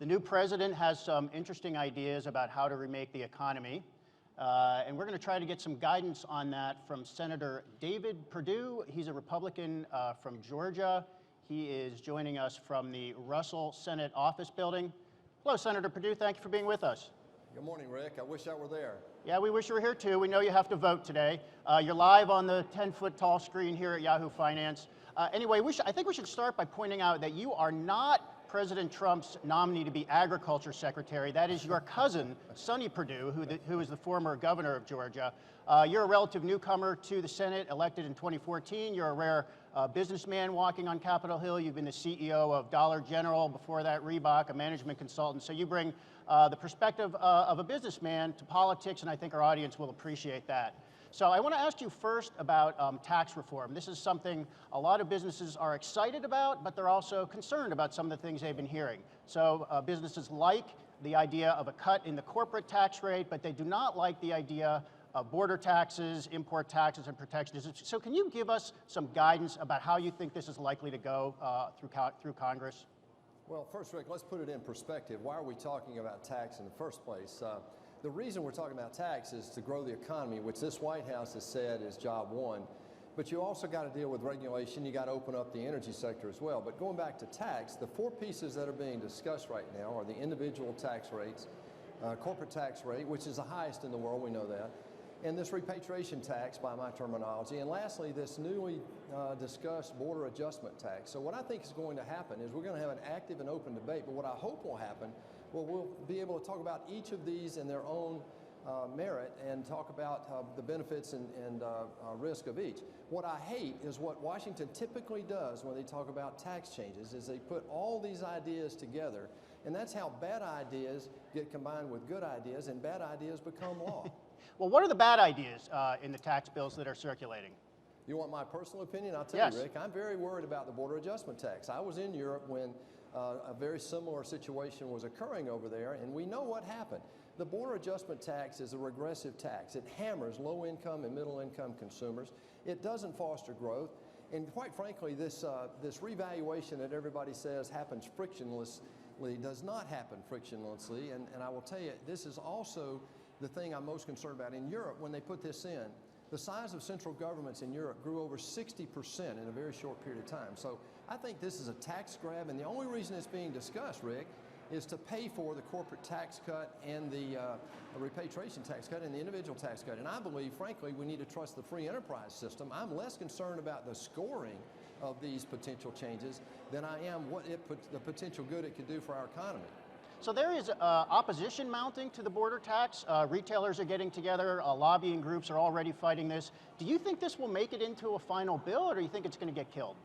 The new president has some interesting ideas about how to remake the economy, and we're going to try to get some guidance on that from Senator David Perdue. He's a Republican from Georgia. He is joining us from the Russell Senate Office Building. Hello, Senator Perdue. Thank you for being with us. Good morning, Rick. I wish I were there. Yeah, we wish you were here too. We know you have to vote today. You're live on the 10-foot tall screen here at Yahoo Finance. Anyway, I think we should start by pointing out that you are not President Trump's nominee to be Agriculture Secretary. That is your cousin, Sonny Perdue, who is the former governor of Georgia. You're a relative newcomer to the Senate, elected in 2014. You're a rare businessman walking on Capitol Hill. You've been the CEO of Dollar General, before that Reebok, a management consultant. So you bring the perspective of a businessman to politics, and I think our audience will appreciate that. So I want to ask you first about tax reform. This is something a lot of businesses are excited about, but they're also concerned about some of the things they've been hearing. So businesses like the idea of a cut in the corporate tax rate, but they do not like the idea of border taxes, import taxes, and protectionism. So can you give us some guidance about how you think this is likely to go through Congress? Well, first, Rick, let's put it in perspective. Why are we talking about tax in the first place? The reason we're talking about tax is to grow the economy, which this White House has said is job one. But you also got to deal with regulation. You got to open up the energy sector as well. But going back to tax, the four pieces that are being discussed right now are the individual tax rates, corporate tax rate, which is the highest in the world, we know that, and this repatriation tax by my terminology, and lastly, this newly discussed border adjustment tax. So what I think is going to happen is we're going to have an active and open debate, but what I hope will happen, well, we'll be able to talk about each of these in their own merit and talk about the benefits and risk of each. What I hate is what Washington typically does when they talk about tax changes is they put all these ideas together, and that's how bad ideas get combined with good ideas, and bad ideas become law. Well, what are the bad ideas in the tax bills that are circulating? You want my personal opinion? I'll tell you, Rick, I'm very worried about the border adjustment tax. I was in Europe when a very similar situation was occurring over there, and we know what happened. The border adjustment tax is a regressive tax. It hammers low-income and middle-income consumers. It doesn't foster growth. And quite frankly, this revaluation that everybody says happens frictionlessly does not happen frictionlessly. And I will tell you, this is also the thing I'm most concerned about. In Europe, when they put this in, the size of central governments in Europe grew over 60% in a very short period of time. So I think this is a tax grab, and the only reason it's being discussed, Rick, is to pay for the corporate tax cut and the repatriation tax cut and the individual tax cut. And I believe, frankly, we need to trust the free enterprise system. I'm less concerned about the scoring of these potential changes than I am the potential good it could do for our economy. So there is opposition mounting to the border tax. Retailers are getting together. Lobbying groups are already fighting this. Do you think this will make it into a final bill, or do you think it's going to get killed?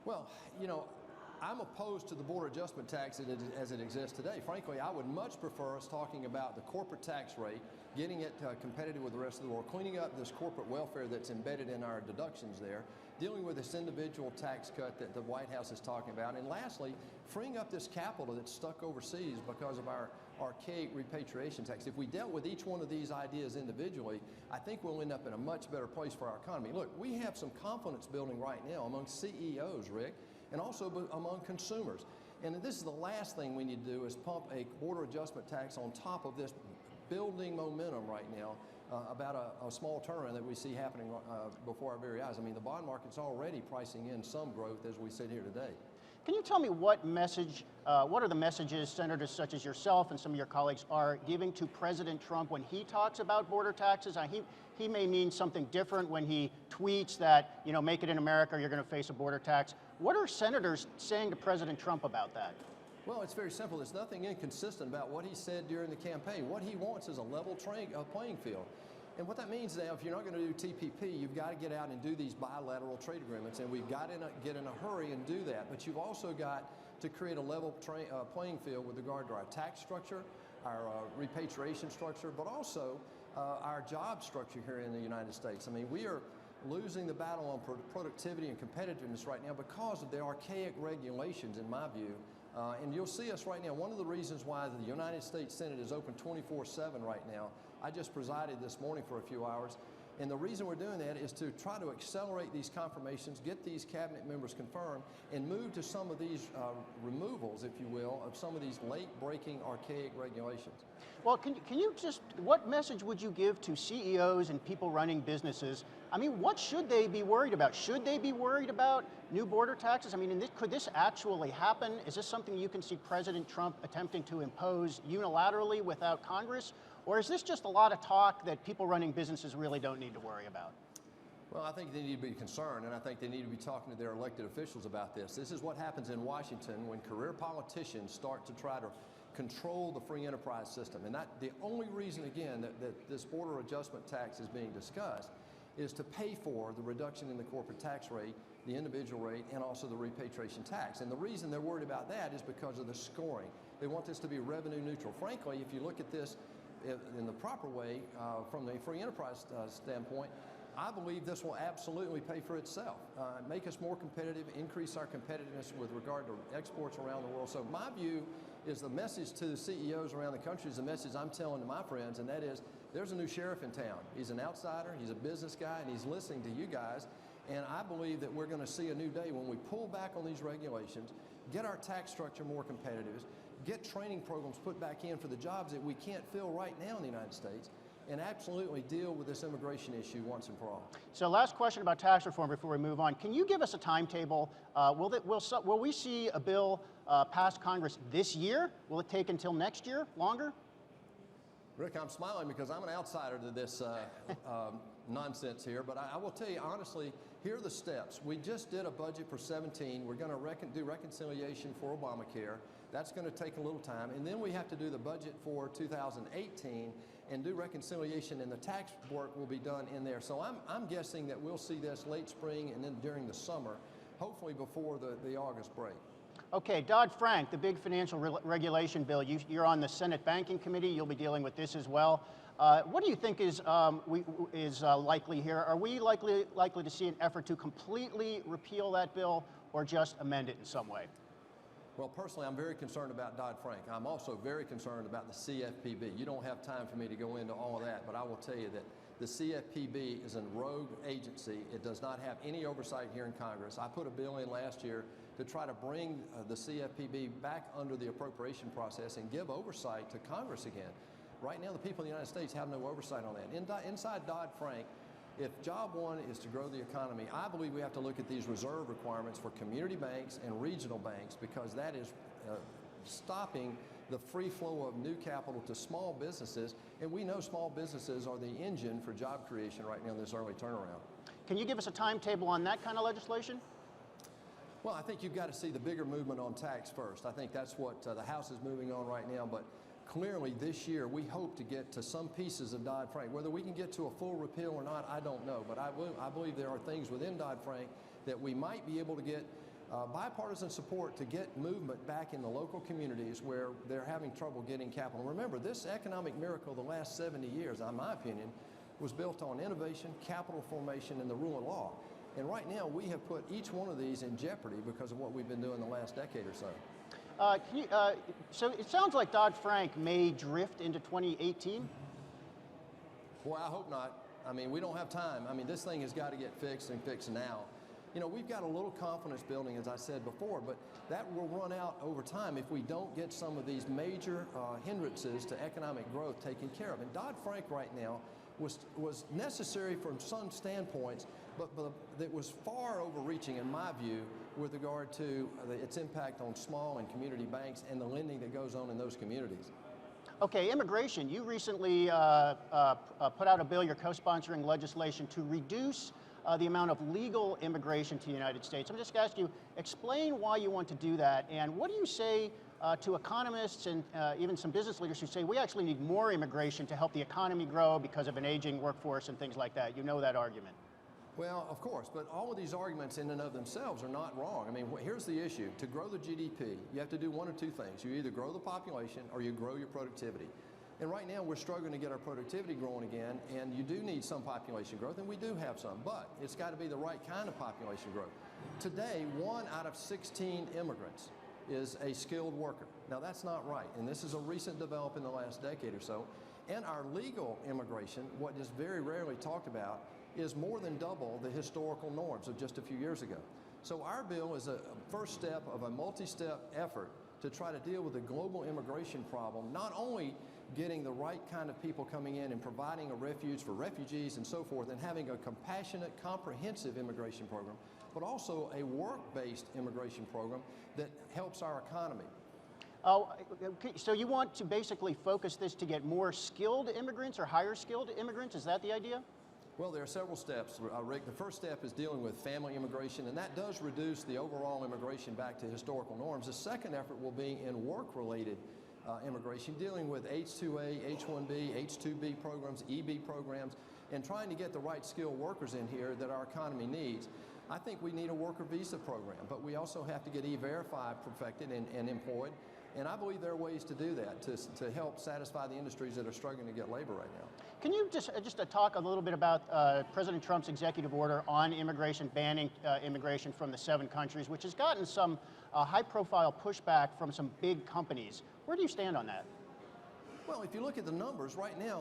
Well, you know, I'm opposed to the border adjustment tax as it exists today. Frankly, I would much prefer us talking about the corporate tax rate, getting it competitive with the rest of the world, cleaning up this corporate welfare that's embedded in our deductions there, dealing with this individual tax cut that the White House is talking about, and lastly, freeing up this capital that's stuck overseas because of our archaic repatriation tax. If we dealt with each one of these ideas individually, I think we'll end up in a much better place for our economy. Look, we have some confidence building right now among CEOs, Rick, and also among consumers. And this is the last thing we need to do is pump a border adjustment tax on top of this building momentum right now about a small turnaround that we see happening before our very eyes. I mean, the bond market's already pricing in some growth as we sit here today. Can you tell me what are the messages senators such as yourself and some of your colleagues are giving to President Trump when he talks about border taxes? He may mean something different when he tweets that, you know, make it in America, you're going to face a border tax. What are senators saying to President Trump about that? Well, it's very simple. There's nothing inconsistent about what he said during the campaign. What he wants is a level playing field. And what that means now, if you're not going to do TPP, you've got to get out and do these bilateral trade agreements, and we've got to get in a hurry and do that. But you've also got to create a level playing field with regard to our tax structure, our repatriation structure, but also our job structure here in the United States. I mean, we are losing the battle on productivity and competitiveness right now because of the archaic regulations, in my view. And you'll see us right now. One of the reasons why the United States Senate is open 24/7 right now, I just presided this morning for a few hours. And the reason we're doing that is to try to accelerate these confirmations, get these cabinet members confirmed, and move to some of these removals, if you will, of some of these late-breaking archaic regulations. Well, can you just, what message would you give to CEOs and people running businesses? I mean, what should they be worried about? Should they be worried about new border taxes? I mean, could this actually happen? Is this something you can see President Trump attempting to impose unilaterally without Congress? Or is this just a lot of talk that people running businesses really don't need to worry about? Well, I think they need to be concerned, and I think they need to be talking to their elected officials about this. This is what happens in Washington when career politicians start to try to control the free enterprise system. And the only reason, again, that this border adjustment tax is being discussed is to pay for the reduction in the corporate tax rate, the individual rate, and also the repatriation tax. And the reason they're worried about that is because of the scoring. They want this to be revenue neutral. Frankly, if you look at this in the proper way from the free enterprise standpoint, I believe this will absolutely pay for itself, make us more competitive, increase our competitiveness with regard to exports around the world. So my view is the message to the CEOs around the country is the message I'm telling to my friends, and that is there's a new sheriff in town. He's an outsider, he's a business guy, and he's listening to you guys. And I believe that we're going to see a new day when we pull back on these regulations, get our tax structure more competitive, get training programs put back in for the jobs that we can't fill right now in the United States, and absolutely deal with this immigration issue once and for all. So last question about tax reform before we move on. Can you give us a timetable? Will we see a bill pass Congress this year? Will it take until next year, longer? Rick, I'm smiling because I'm an outsider to this nonsense here, but I will tell you honestly, here are the steps. We just did a budget for 17. We're going to do reconciliation for Obamacare. That's going to take a little time. And then we have to do the budget for 2018 and do reconciliation, and the tax work will be done in there. So I'm guessing that we'll see this late spring and then during the summer, hopefully before the August break. Okay, Dodd-Frank, the big financial regulation bill, you're on the Senate Banking Committee. You'll be dealing with this as well. What do you think is likely here? Are we likely to see an effort to completely repeal that bill or just amend it in some way? Well, personally, I'm very concerned about Dodd-Frank. I'm also very concerned about the CFPB. You don't have time for me to go into all of that, but I will tell you that the CFPB is a rogue agency. It does not have any oversight here in Congress. I put a bill in last year to try to bring the CFPB back under the appropriation process and give oversight to Congress again. Right now, the people of the United States have no oversight on that. Inside Dodd-Frank, if job one is to grow the economy, I believe we have to look at these reserve requirements for community banks and regional banks, because that is stopping the free flow of new capital to small businesses. And we know small businesses are the engine for job creation right now in this early turnaround. Can you give us a timetable on that kind of legislation? Well, I think you've got to see the bigger movement on tax first. I think that's what the House is moving on right now. But clearly this year we hope to get to some pieces of Dodd-Frank. Whether we can get to a full repeal or not, I don't know. But I believe there are things within Dodd-Frank that we might be able to get bipartisan support to get movement back in the local communities where they're having trouble getting capital. Remember, this economic miracle the last 70 years, in my opinion, was built on innovation, capital formation, and the rule of law. And right now, we have put each one of these in jeopardy because of what we've been doing the last decade or so. So it sounds like Dodd-Frank may drift into 2018? Boy, I hope not. I mean, we don't have time. I mean, this thing has got to get fixed and fixed now. You know, we've got a little confidence building, as I said before, but that will run out over time if we don't get some of these major hindrances to economic growth taken care of. And Dodd-Frank right now was necessary from some standpoints, but it was far overreaching in my view with regard to its impact on small and community banks and the lending that goes on in those communities. Okay, immigration. You recently put out a bill, you're co-sponsoring legislation to reduce the amount of legal immigration to the United States. I'm just asking you, explain why you want to do that, and what do you say to economists and even some business leaders who say we actually need more immigration to help the economy grow because of an aging workforce and things like that? You know that argument. Well, of course, but all of these arguments in and of themselves are not wrong. I mean, here's the issue. To grow the GDP, you have to do one of two things. You either grow the population or you grow your productivity. And right now, we're struggling to get our productivity growing again, and you do need some population growth, and we do have some, but it's got to be the right kind of population growth. Today, 1 out of 16 immigrants is a skilled worker. Now that's not right, and this is a recent development in the last decade or so. And our legal immigration, what is very rarely talked about, is more than double the historical norms of just a few years ago. So our bill is a first step of a multi-step effort to try to deal with the global immigration problem, not only getting the right kind of people coming in and providing a refuge for refugees and so forth, and having a compassionate, comprehensive immigration program, but also a work-based immigration program that helps our economy. Oh, okay. So you want to basically focus this to get more skilled immigrants or higher skilled immigrants? Is that the idea? Well, there are several steps, Rick. The first step is dealing with family immigration, and that does reduce the overall immigration back to historical norms. The second effort will be in work-related immigration, dealing with H-2A, H-1B, H-2B programs, EB programs, and trying to get the right skilled workers in here that our economy needs. I think we need a worker visa program, but we also have to get E-Verify perfected and employed. And I believe there are ways to do that to help satisfy the industries that are struggling to get labor right now. Can you just talk a little bit about President Trump's executive order on immigration, banning immigration from the 7 countries, which has gotten some high-profile pushback from some big companies. Where do you stand on that? Well, if you look at the numbers right now,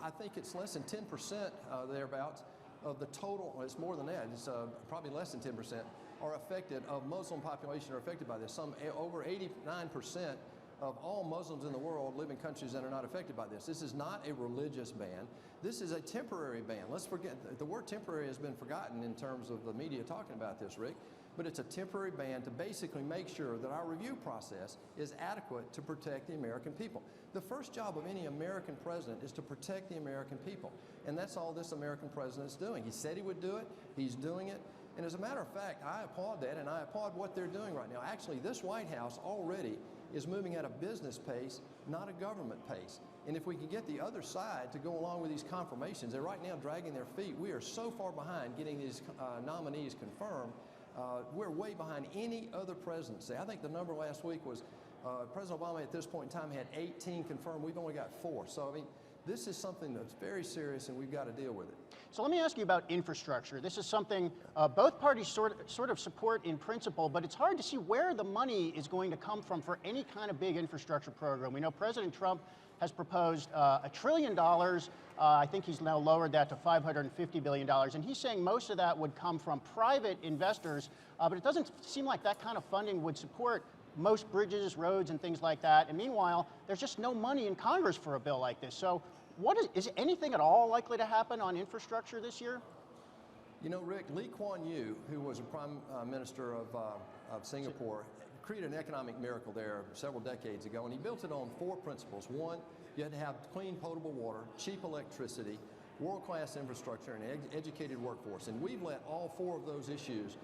I think it's less than 10% thereabouts of the total. It's more than that. It's probably less than 10%. Are affected, of Muslim population are affected by this. Over 89% of all Muslims in the world live in countries that are not affected by this. This is not a religious ban. This is a temporary ban. Let's forget, the word temporary has been forgotten in terms of the media talking about this, Rick, but it's a temporary ban to basically make sure that our review process is adequate to protect the American people. The first job of any American president is to protect the American people, and that's all this American president's doing. He said he would do it, he's doing it. And as a matter of fact, I applaud that, and I applaud what they're doing right now. Actually, this White House already is moving at a business pace, not a government pace. And if we can get the other side to go along with these confirmations, they're right now dragging their feet. We are so far behind getting these nominees confirmed. We're way behind any other presidency. I think the number last week was President Obama at this point in time had 18 confirmed. We've only got 4. So, I mean, this is something that's very serious, and we've got to deal with it. So let me ask you about infrastructure. This is something both parties sort of support in principle, but it's hard to see where the money is going to come from for any kind of big infrastructure program. We know President Trump has proposed $1 trillion. I think he's now lowered that to $550 billion, and he's saying most of that would come from private investors, but it doesn't seem like that kind of funding would support most bridges, roads, and things like that. And meanwhile, there's just no money in Congress for a bill like this. So is anything at all likely to happen on infrastructure this year? You know, Rick, Lee Kuan Yew, who was a prime minister of Singapore, created an economic miracle there several decades ago, and he built it on 4 principles. One, you had to have clean, potable water, cheap electricity, world-class infrastructure, and an educated workforce. And we've let all 4 of those issues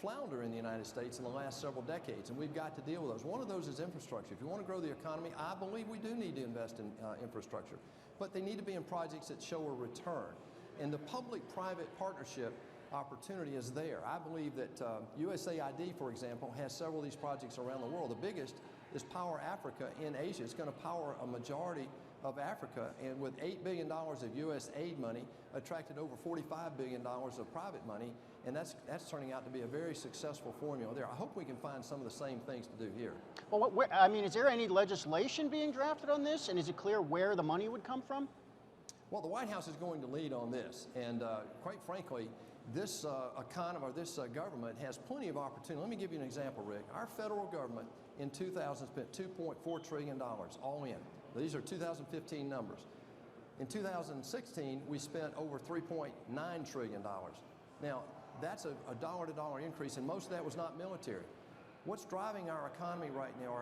flounder in the United States in the last several decades, and we've got to deal with those. One of those is infrastructure. If you want to grow the economy, I believe we do need to invest in infrastructure, but they need to be in projects that show a return. And the public-private partnership opportunity is there. I believe that USAID, for example, has several of these projects around the world. The biggest is Power Africa in Asia. It's going to power a majority of Africa, and with $8 billion of U.S. aid money, attracted over $45 billion of private money, and that's turning out to be a very successful formula there. I hope we can find some of the same things to do here. Well, I mean, is there any legislation being drafted on this, and is it clear where the money would come from? Well, the White House is going to lead on this, and quite frankly, this economy, or this government has plenty of opportunity. Let me give you an example, Rick. Our federal government in 2000 spent $2.4 trillion all in. These are 2015 numbers. In 2016, we spent over $3.9 trillion. Now, that's a dollar-to-dollar increase, and most of that was not military. What's driving our economy right now,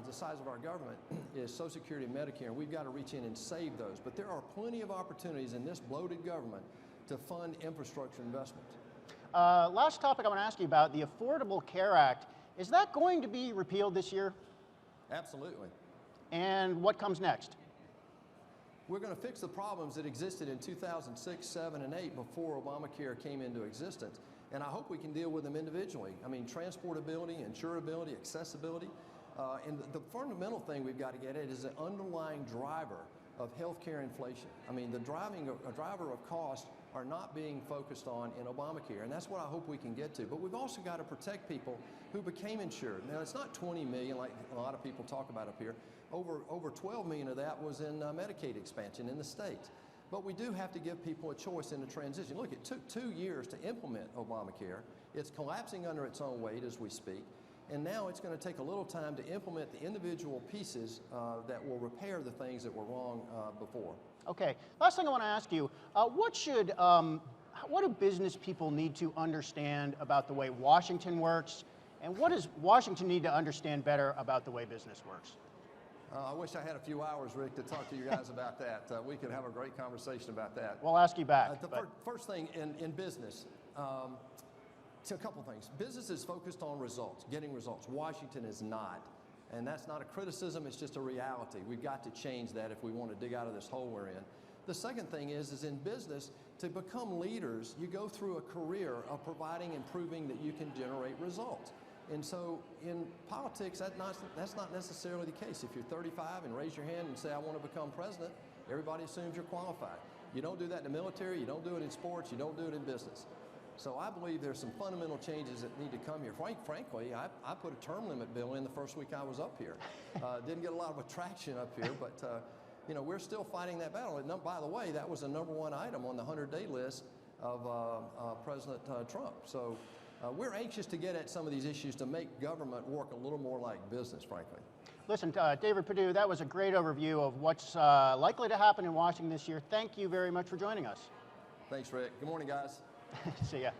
the size of our government, is Social Security and Medicare, and we've got to reach in and save those. But there are plenty of opportunities in this bloated government to fund infrastructure investments. Last topic I want to ask you about, the Affordable Care Act. Is that going to be repealed this year? Absolutely. And what comes next? We're going to fix the problems that existed in 2006, 7, and 8 before Obamacare came into existence. And I hope we can deal with them individually. I mean, transportability, insurability, accessibility. And the fundamental thing we've got to get at is the underlying driver of healthcare inflation. I mean, a driver of cost are not being focused on in Obamacare, and that's what I hope we can get to. But we've also got to protect people who became insured. Now, it's not 20 million like a lot of people talk about up here. Over 12 million of that was in Medicaid expansion in the states. But we do have to give people a choice in the transition. Look, it took 2 years to implement Obamacare. It's collapsing under its own weight as we speak. And now it's going to take a little time to implement the individual pieces that will repair the things that were wrong before. Okay, last thing I want to ask you, what do business people need to understand about the way Washington works, and what does Washington need to understand better about the way business works? I wish I had a few hours, Rick, to talk to you guys about that. We could have a great conversation about that. We'll ask you back. First thing in business, so a couple things. Business is focused on results, getting results. Washington is not. And that's not a criticism, it's just a reality. We've got to change that if we want to dig out of this hole we're in. The second thing is in business, to become leaders, you go through a career of providing and proving that you can generate results. And so in politics, that's not necessarily the case. If you're 35 and raise your hand and say, I want to become president, everybody assumes you're qualified. You don't do that in the military, you don't do it in sports, you don't do it in business. So I believe there's some fundamental changes that need to come here. Frankly, I put a term limit bill in the first week I was up here. Didn't get a lot of traction up here, but you know, we're still fighting that battle. And by the way, that was the #1 item on the 100-day list of President Trump. So we're anxious to get at some of these issues to make government work a little more like business, frankly. Listen, David Perdue, that was a great overview of what's likely to happen in Washington this year. Thank you very much for joining us. Thanks, Rick. Good morning, guys. See ya.